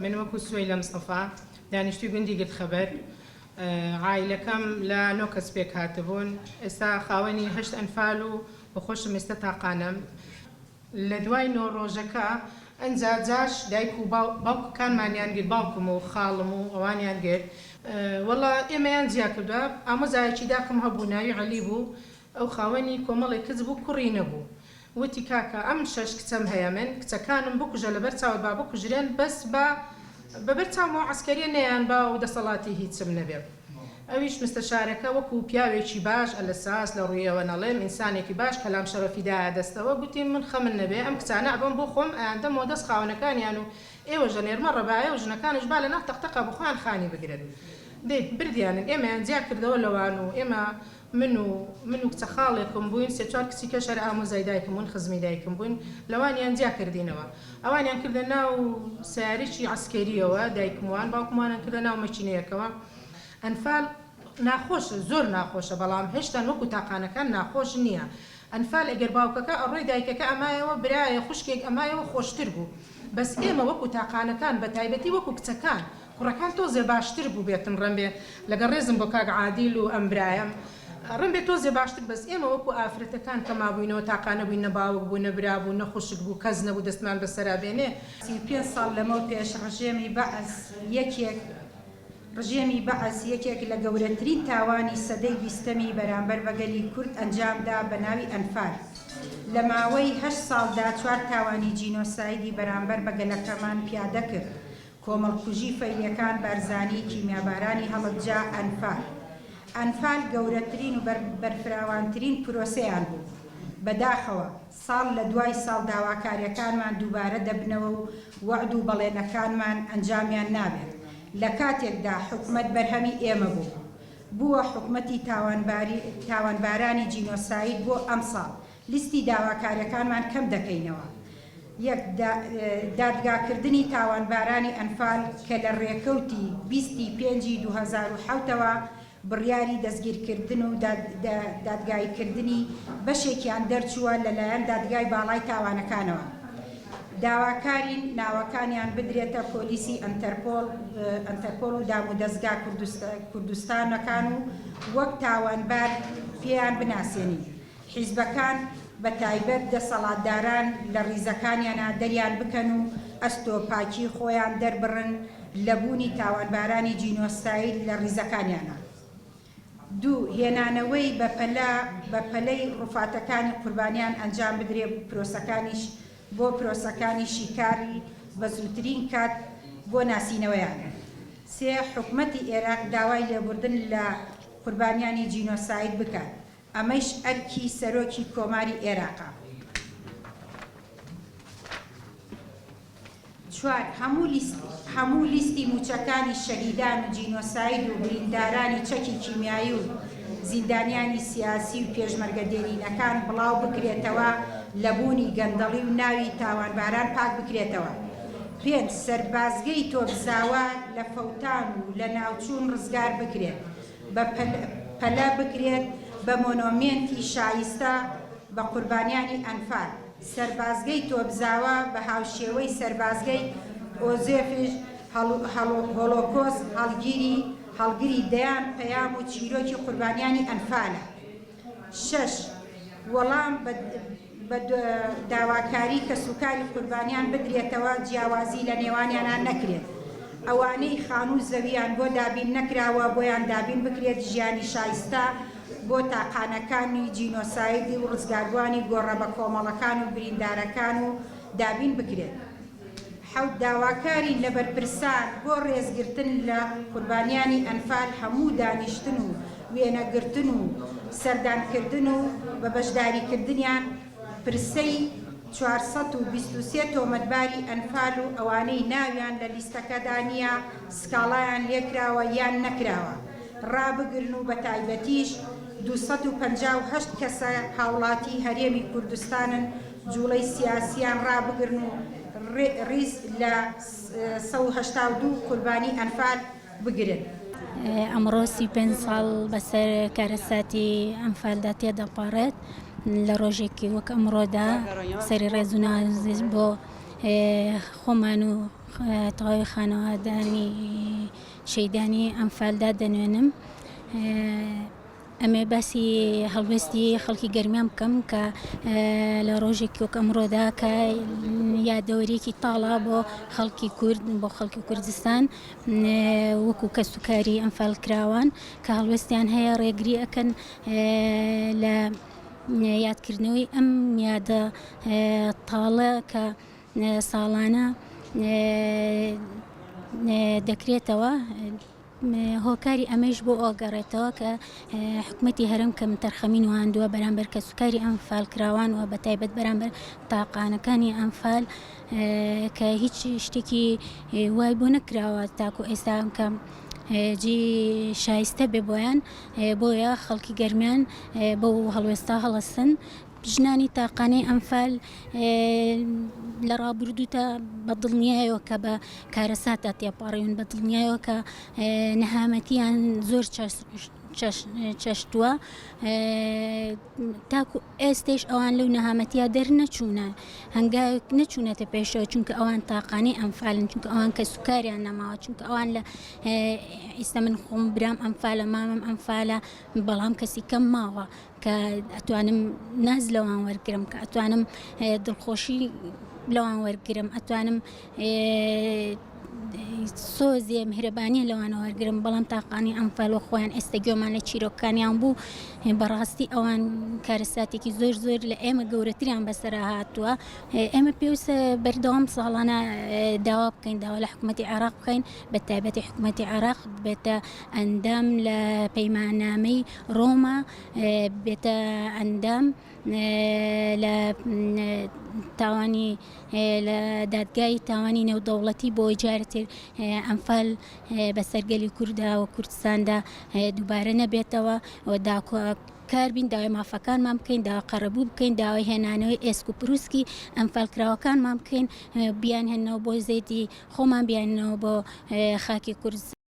من وەکو سوێی لە مستەفا دانیشتوی گوندی گرتخەبەر عایلەکەم لە نۆ کەس پێک هاتبوون ئێستا خاوەنی 8 ئەنفال و بەخۆشم ئێستا تاقانم لە دوای 9 ڕۆژەکە ئەنجا جاش دایک و باوکەکانمانیان گرت باوکم و خاڵم و ئەوانیان گرت وەڵا ئێمەیان جیا کردووە ئامۆزایەکی داکەم هەبوو ناوی عەلی بوو ئەو خاوەنی کۆمەڵی کچ بوو کوڕی نەبوو وتی کاکە ئەم 6 کچەم هەیە من کچەکانم بکوژە لەبەر چاوت با بکوژرێن بەس بەبەر چاومەوە عەسکەریە نەیان با و دەسەڵاتی هیچم نەبێت ئەویش مستەشارەکە وەکو پیاوێکی باش ئەلەساس لە ڕوویەوە نەڵێم ئینسانێکی باش کەلام شەرەفیدایە دەستەوە گوتی من خەمن نەبێ ئەم کچانە ئەبم بۆ خۆم ئەیاندەمەوە دەست خاونەکانیان و ئێوە ژەنێرمە ڕەبایە و ژنەکانش با لە ناو تەختەقە بخۆیان خانی بگرن دێ بردیانن ئێمەیان جیا کردەوە لەوان و ئێمە من و کچە خاڵێکم بووین سێ چوار کچی کەشەر ئامۆزای دایکم بوون خزمی دایکم بووین لەوانیان جیا کردینەوە ئەوانیان کردە ناو سیارێکی عەسکەریەوە دایکموان باوکمانیان کردە ناو مەکینەیەکەوە ئەنفال ناخۆشە زۆر ناخۆشە بەڵام هێشتا وەکو تاقانەکان ناخۆش نییە ئەنفال ئەگەر باوکەکە ئەڕۆی دایکەکە ئەمایەوە برایە خوشکێک ئەمایەوە خۆشتر بوو بەس ئێمە وەکو تاقانەکان بە تایبەتی وەکو کچەکان کوڕەکان تۆزێ باشتر بوو بێتم ڕەنبێ لەگەڵ ڕێزم بۆ کاک عادیل و ئەم برایەم ڕەنبێ تۆزێ باشتر بەس ئێمە وەکو ئافرەتەکان کە مابووینەوە تاقانە بووین نەباوک بوو نەبرا بوو نەخوشک بوو کەس نەبوو دەستمان بەسەرا بێنێ 35 ساڵ لەمەوە پێش ڕژێمی بەعەس ڕژێمی بەعەس یەکێک لە گەورەترین تاوانی سەدەی 20ەمی بەرامبەر بەگەلی کورد ئەنجامدا بە ناوی ئەنفال لە ماوەی 8 ساڵدا 4 تاوانی جینۆسایدی بەرامبەر بەگەلەکەمان پیادە کرد کۆمەڵکوژی فەیلیەکان بارزانی کیمیابارانی هەڵەبجا ئەنفال گەورەترین و بەرفراوانترین پرۆسەیان بوو بەداخەوە ساڵ لە دوای ساڵ داواکاریەکانمان دووبارە دەبنەوە و وەعد و بەڵێنەکانمان ئەنجامیان نابێت لە کاتێکدا حکومەت بەرهەمی ئێمە بووە حکومەتی تاوانبارانی جینۆساید بۆ ئەم ساڵ لیستی داواکاریەکانمان کەم دەکەینەوە یەک دادگاکردنی تاوانبارانی ئەنفال کە لە ڕێکەوتی 25/2007ەوە بڕیاری دەستگیرکردن و دادگایکردنی بەشێکیان دەرچووە لەلایەن دادگای باڵای تاوانەکانەوە داواکارین ناوەکانیان بدرێتە پۆلیسی ئەنتەرپۆل و دامودەستگا کوردستانەکان و وەک تاوانبار پێیان بناسێنی حیزبەکان بە تایبەت دەسەڵاتداران لە ڕیزەکانیانە دەریان بکەن و ئەستۆپاکی خۆیان دەربڕن لە بوونی تاوانبارانی جینۆساید لە ڕیزەکانیانە دوو هێنانەوەی بە پەلەی ڕووفاتەکانی قوربانیان ئەنجام بدرێ بۆ پرۆسەکانی شیکاری بە زووترین کات بۆ ناسینەوەیان سێ حکومەتی عێراق داوای لێبوردن لە قوربانیانی جینۆساید بکات ئەمەش ئەرکی سەرۆکی کۆماری عێراقا چوار هەموو لیستی موچەکانی شەهیدان و جینۆساید و بریندارانی چەکی کیمیایی و زیندانیانی سیاسی و پێشمەرگە دێرینەکان بڵاو بکرێتەوە لە بوونی گەندەڵی و ناوی تاوانباران پاک بکرێتەوە 5 سەربازگەی تۆپزاوە لە فەوتان و لە ناوچوون ڕزگار بکرێت بە پەلە بکرێت بە مۆنۆمێنتی شایستە بە قوربانیانی ئەنفال سەربازگەی تۆپزاوە بە هاوشێوەی سەربازگەی ئۆزێفش هۆلۆکۆست هەڵگیری دەیان پەیام و چیرۆکی قوربانیانی ئەنفالە 6 وەڵام بە داواکاری کە سوکاری قوربانیان بدرێتەوە جیاوازی لە نێوانیانان نەکرێت ئەوانەی خانوو زەویان بۆ دابین نەکراوە بۆیان دابین بکرێت ژیانی شایستە بۆ تاقانەکانی جینۆسایدی و ڕزگاربوانی گۆڕە بە کۆمەڵەکان و بریندارەکان و دابین بکرێت حەوت داواکاری لە بەرپرسان بۆ ڕێزگرتن لە قوربانیانی ئەنفال هەموو دانیشتن و وێنەگرتن و سەردانکردن و بە بەشداریکردنیان پرسەی 423 تۆمەتباری ئەنفال و ئەوانەی ناویان لە لیستەکەدا نییە سکاڵایان لێکراوە یان نەکراوە ڕابگرن و بە تایبەتیش 258 کەسە هاوڵاتی هەرێمی کوردستانن جوڵەی سیاسیان ڕابگرن و ڕیز لە 182 قوربانی ئەنفال بگرن. ئەمڕۆ 35 ساڵ بەسەر کارەساتی ئەنفالدا تێدەپارێت لە ڕۆژێکی وەک ئەمڕۆدا سەری ڕێزونازیز بۆ خۆمان و تەواوی خانەوادانی شەیدانی ئەنفالدا دەنوێنم. ئەمێ باسی هەڵوێستی خەڵکی گەرمیان بکەم کە لە ڕۆژێکی وەک ئەمڕۆدا کە یادەوەریەکی تاڵا بۆ خەڵکی کورد بۆ خەڵکی کوردستان وەکو کەسوکاری ئەنفال کراوان کە هەڵوێستیان هەیە ڕێگری ئەکەن لە یادکردنەوەی ئەم یادە تاڵە کە ساڵانە دەکرێتەوە. هۆکاری ئەمەش بۆ ئۆگەڕێتەوە کە حکومەتی هەرم کە تەرخەمین و هاندووە بەرامبەر کەسوکاری ئەنفال کراوان و بەتایبەت بەرامبەر تاقانەکانی ئەنفال کە هیچ شتێکی وای بۆ نەکراوە تاکو ئێستا کە جی شایستە بێ بۆیان بۆیە خەڵکی گەرمیان بۆ هەڵوێستا هەڵەسن. ژنانی تاقانەی ئەنفال لە ڕابردووتە بە دڵنیایەوە کە بە کارەساتە تێپەڕێون بە دڵنیایەوە کە نەهامەتیان زۆر چەشتووە تاکو ئێستش ئەوان لەو نەهامەتیا دەرنەچوونە هەنگاوێک نەچوونەتە پێشەوە چونکە ئەوان تاقانەی ئەنفالن چونکە ئەوان کە سوکاریان نەماوە چونکە ئەوان لە ئێستا من خۆم برام ئەنفالە مامەم ئەنفالە بەڵام کەسی کەم ماوە کە ئەتوانم ناز لەوان وەرگرم کە ئەتوانم دڵخۆشی لەوان وەرگرم ئەتوانم سۆزێ میهرەبانی لەوانە وەرگرم بەڵام تاقانی ئەنفال و خۆیان ئێستا گوێمان لە چیرۆکانیان بوو بەڕاستی ئەوان کارەساتێکی زۆر زۆر لە ئێمە گەورەتریان بەسەرا هاتووە. ئێمە پێویستە بەردەوام ساڵانە داوا بکەین داوا لە حکومەتی عێراق بکەین بە تایبەتی حکومەتی عێراق بێتە ئەندام لە پەیماننامەی ڕۆما بێتە ئەندام لە تاوانی لە دادگای تاوانی نێودەوڵەتی بۆ جارێتر ئەنفال بەسەرگەلی کووردا و کوردستاندا دووبارە نەبێتەوە کار بین داوای مافەکانمان بکەین داوا قەرەبوو بکەین داوای هێنانەوەی ئێسک و پرووسکی ئەنفال کراوەکانمان بکەین بیان هێنەوە بۆ زەیدی خۆمان بیانەوە بۆ خاکی کوردستان.